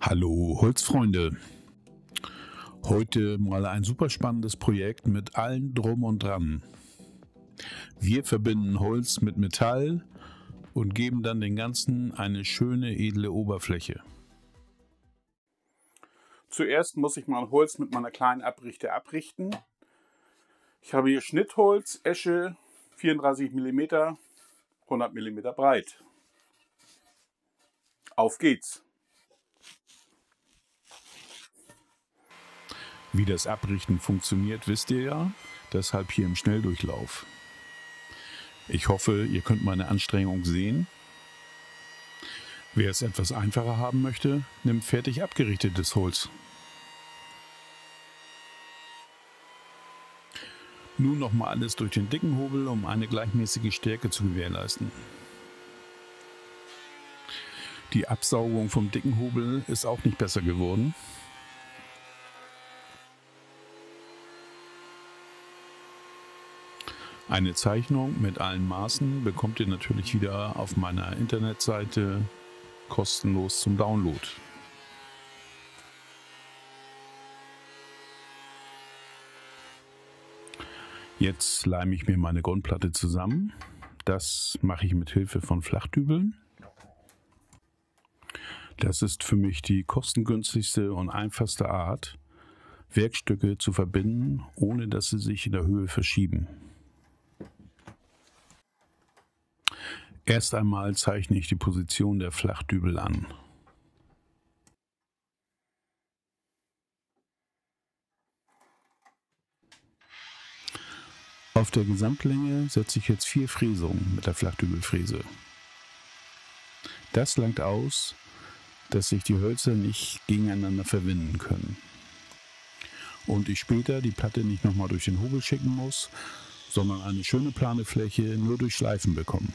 Hallo Holzfreunde, heute mal ein super spannendes Projekt mit allem drum und dran. Wir verbinden Holz mit Metall und geben dann den Ganzen eine schöne edle Oberfläche. Zuerst muss ich mein Holz mit meiner kleinen Abrichte abrichten. Ich habe hier Schnittholz, Esche, 34 mm, 100 mm breit. Auf geht's! Wie das Abrichten funktioniert, wisst ihr ja, deshalb hier im Schnelldurchlauf. Ich hoffe, ihr könnt meine Anstrengung sehen. Wer es etwas einfacher haben möchte, nimmt fertig abgerichtetes Holz. Nun nochmal alles durch den dicken Hobel, um eine gleichmäßige Stärke zu gewährleisten. Die Absaugung vom dicken Hobel ist auch nicht besser geworden. Eine Zeichnung mit allen Maßen bekommt ihr natürlich wieder auf meiner Internetseite kostenlos zum Download. Jetzt leime ich mir meine Grundplatte zusammen. Das mache ich mit Hilfe von Flachdübeln. Das ist für mich die kostengünstigste und einfachste Art, Werkstücke zu verbinden, ohne dass sie sich in der Höhe verschieben. Erst einmal zeichne ich die Position der Flachdübel an. Auf der Gesamtlänge setze ich jetzt 4 Fräsungen mit der Flachdübelfräse. Das langt aus, dass sich die Hölzer nicht gegeneinander verwinden können. Und ich später die Platte nicht nochmal durch den Hobel schicken muss, sondern eine schöne plane Fläche nur durch Schleifen bekomme.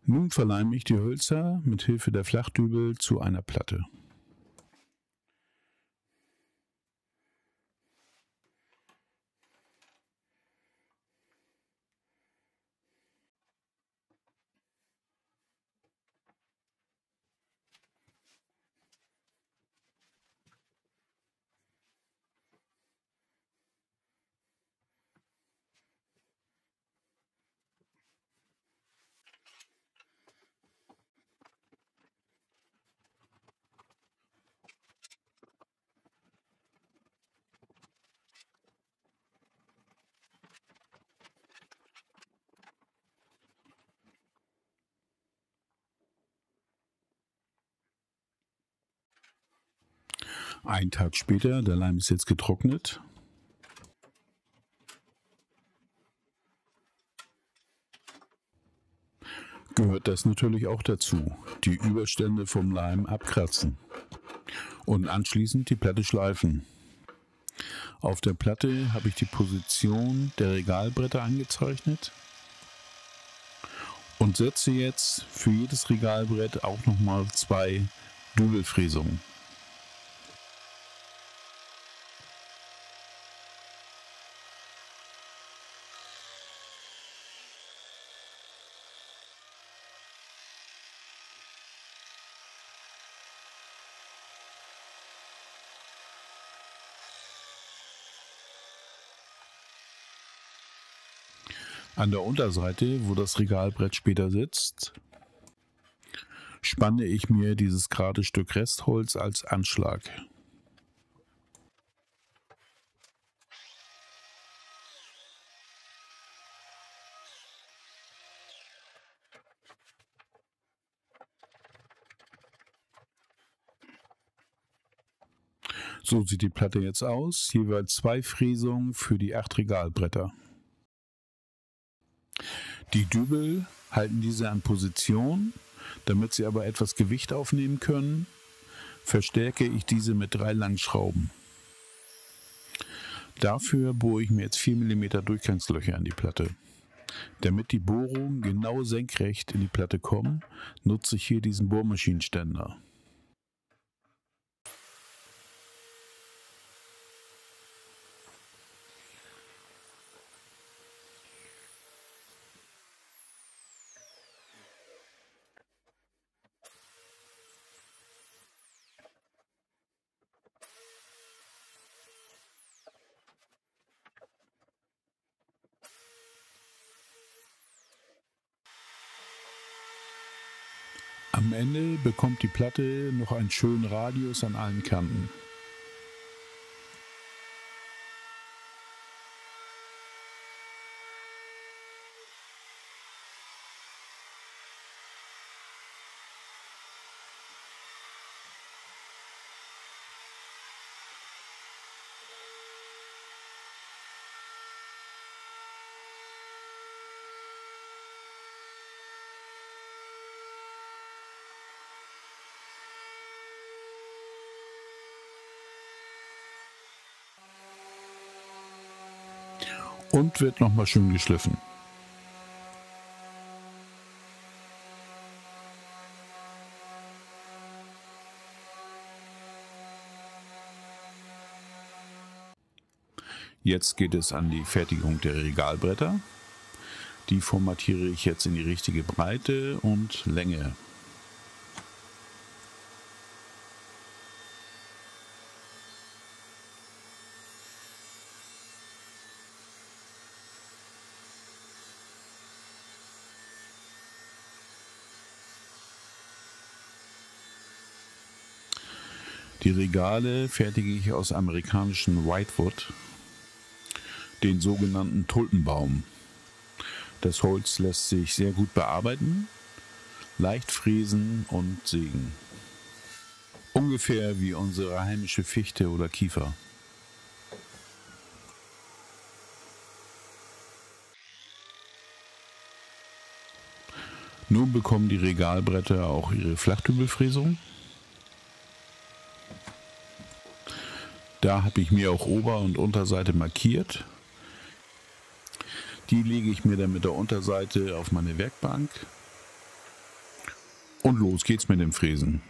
Nun verleime ich die Hölzer mit Hilfe der Flachdübel zu einer Platte. Einen Tag später, der Leim ist jetzt getrocknet. Gehört das natürlich auch dazu, die Überstände vom Leim abkratzen und anschließend die Platte schleifen. Auf der Platte habe ich die Position der Regalbretter angezeichnet und setze jetzt für jedes Regalbrett auch nochmal 2 Dübelfräsungen. An der Unterseite, wo das Regalbrett später sitzt, spanne ich mir dieses gerade Stück Restholz als Anschlag. So sieht die Platte jetzt aus, jeweils 2 Fräsungen für die 8 Regalbretter. Die Dübel halten diese an Position, damit sie aber etwas Gewicht aufnehmen können, verstärke ich diese mit 3 Langschrauben. Dafür bohre ich mir jetzt 4 mm Durchgangslöcher in die Platte. Damit die Bohrungen genau senkrecht in die Platte kommen, nutze ich hier diesen Bohrmaschinenständer. Am Ende bekommt die Platte noch einen schönen Radius an allen Kanten. Und wird nochmal schön geschliffen. Jetzt geht es an die Fertigung der Regalbretter. Die formatiere ich jetzt in die richtige Breite und Länge. Die Regale fertige ich aus amerikanischen Whitewood, den sogenannten Tulpenbaum. Das Holz lässt sich sehr gut bearbeiten, leicht fräsen und sägen. Ungefähr wie unsere heimische Fichte oder Kiefer. Nun bekommen die Regalbretter auch ihre Flachdübelfräsung. Da habe ich mir auch Ober- und Unterseite markiert. Die lege ich mir dann mit der Unterseite auf meine Werkbank. Und los geht's mit dem Fräsen.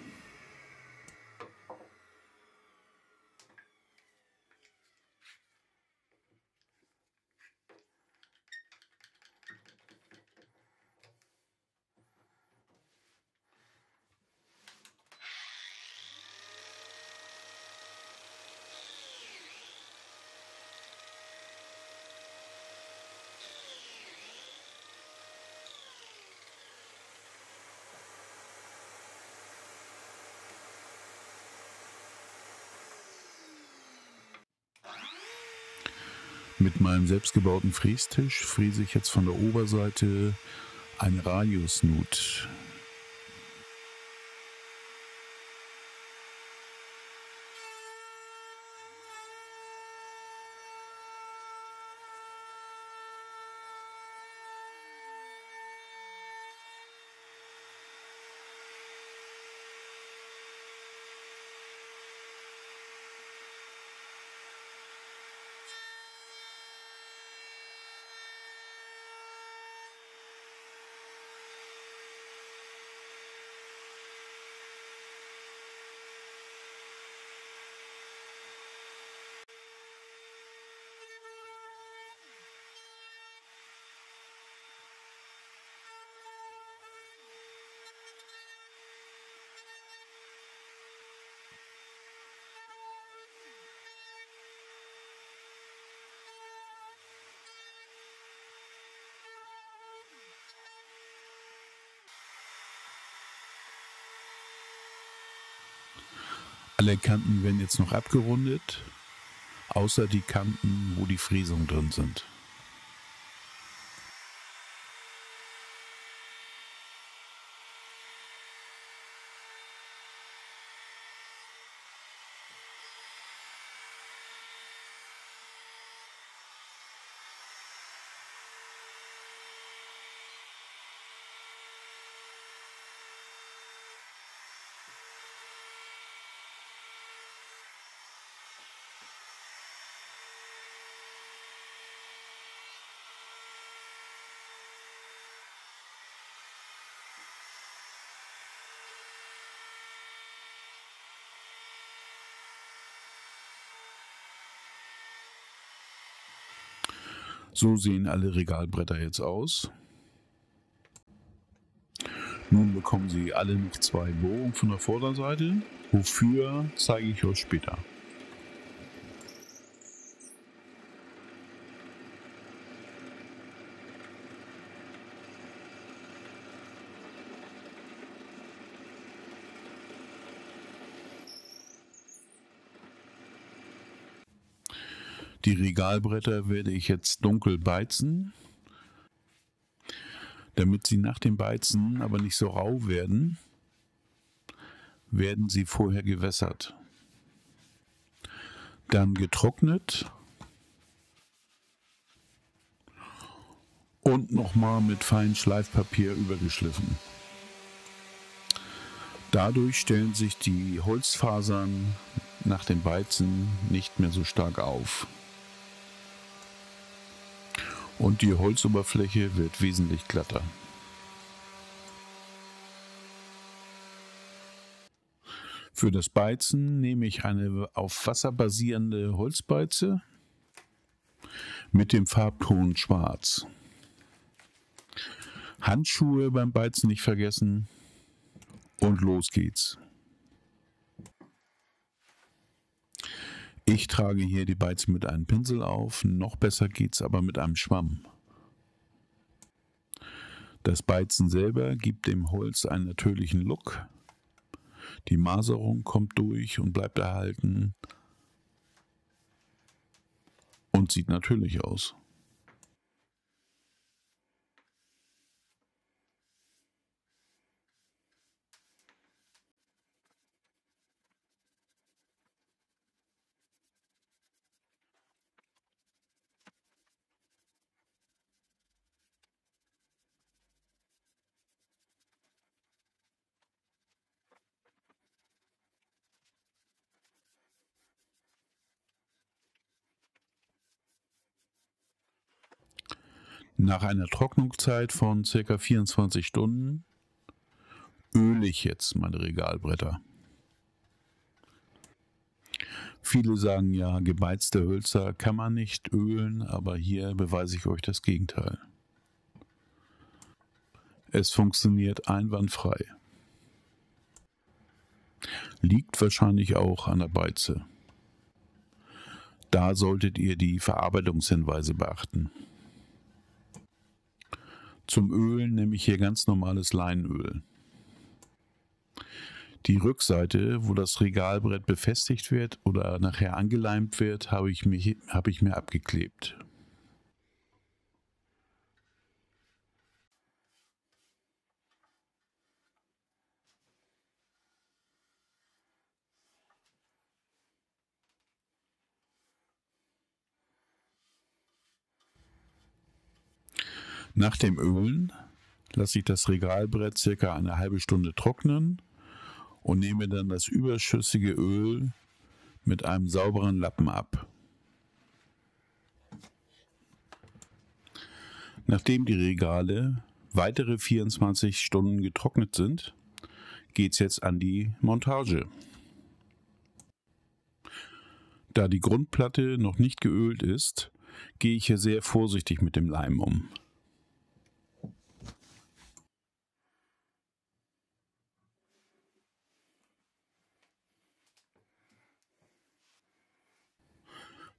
Mit meinem selbstgebauten Frästisch fräse ich jetzt von der Oberseite eine Radiusnut. Alle Kanten werden jetzt noch abgerundet, außer die Kanten, wo die Fräsungen drin sind. So sehen alle Regalbretter jetzt aus. Nun bekommen Sie alle noch 2 Bohrungen von der Vorderseite. Wofür, zeige ich euch später. Die Regalbretter werde ich jetzt dunkel beizen, damit sie nach dem Beizen aber nicht so rau werden, werden sie vorher gewässert. Dann getrocknet und nochmal mit feinem Schleifpapier übergeschliffen. Dadurch stellen sich die Holzfasern nach dem Beizen nicht mehr so stark auf. Und die Holzoberfläche wird wesentlich glatter. Für das Beizen nehme ich eine auf Wasser basierende Holzbeize mit dem Farbton Schwarz. Handschuhe beim Beizen nicht vergessen und los geht's. Ich trage hier die Beize mit einem Pinsel auf, noch besser geht's aber mit einem Schwamm. Das Beizen selber gibt dem Holz einen natürlichen Look. Die Maserung kommt durch und bleibt erhalten und sieht natürlich aus. Nach einer Trocknungszeit von ca. 24 Stunden öle ich jetzt meine Regalbretter. Viele sagen ja, gebeizte Hölzer kann man nicht ölen, aber hier beweise ich euch das Gegenteil. Es funktioniert einwandfrei. Liegt wahrscheinlich auch an der Beize. Da solltet ihr die Verarbeitungshinweise beachten. Zum Ölen nehme ich hier ganz normales Leinöl. Die Rückseite, wo das Regalbrett befestigt wird oder nachher angeleimt wird, habe ich mir abgeklebt. Nach dem Ölen lasse ich das Regalbrett circa eine halbe Stunde trocknen und nehme dann das überschüssige Öl mit einem sauberen Lappen ab. Nachdem die Regale weitere 24 Stunden getrocknet sind, geht es jetzt an die Montage. Da die Grundplatte noch nicht geölt ist, gehe ich hier sehr vorsichtig mit dem Leim um.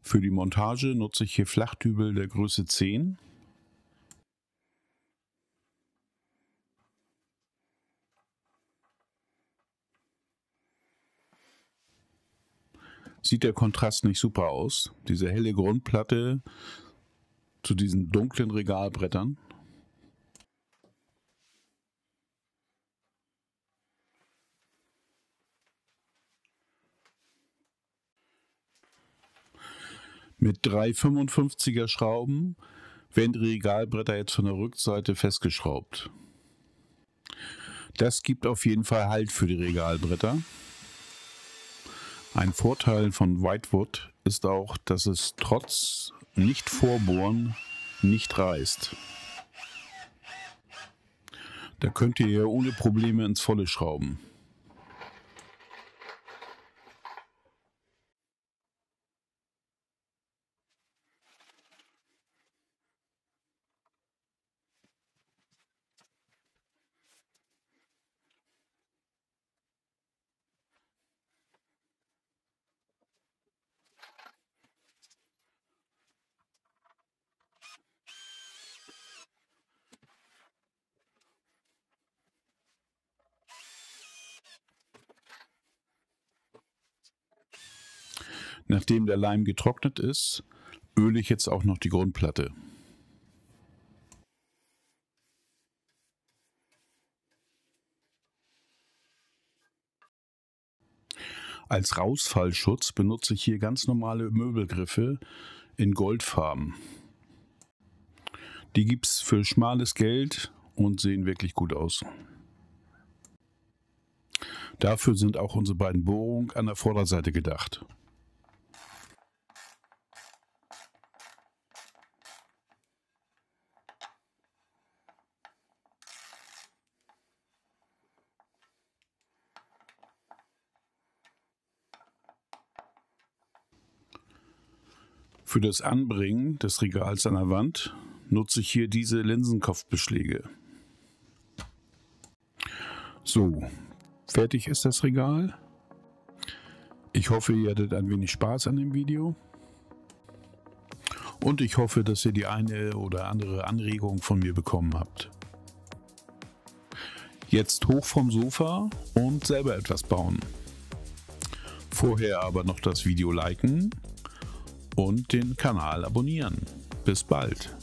Für die Montage nutze ich hier Flachdübel der Größe 10. Sieht der Kontrast nicht super aus? Diese helle Grundplatte zu diesen dunklen Regalbrettern. Mit 3 55er Schrauben werden die Regalbretter jetzt von der Rückseite festgeschraubt. Das gibt auf jeden Fall Halt für die Regalbretter. Ein Vorteil von Whitewood ist auch, dass es trotz Nicht-Vorbohren nicht reißt. Da könnt ihr ja ohne Probleme ins Volle schrauben. Nachdem der Leim getrocknet ist, öle ich jetzt auch noch die Grundplatte. Als Rausfallschutz benutze ich hier ganz normale Möbelgriffe in Goldfarben. Die gibt es für schmales Geld und sehen wirklich gut aus. Dafür sind auch unsere beiden Bohrungen an der Vorderseite gedacht. Für das Anbringen des Regals an der Wand nutze ich hier diese Linsenkopfbeschläge. So, fertig ist das Regal. Ich hoffe, ihr hattet ein wenig Spaß an dem Video. Und ich hoffe, dass ihr die eine oder andere Anregung von mir bekommen habt. Jetzt hoch vom Sofa und selber etwas bauen. Vorher aber noch das Video liken und den Kanal abonnieren. Bis bald.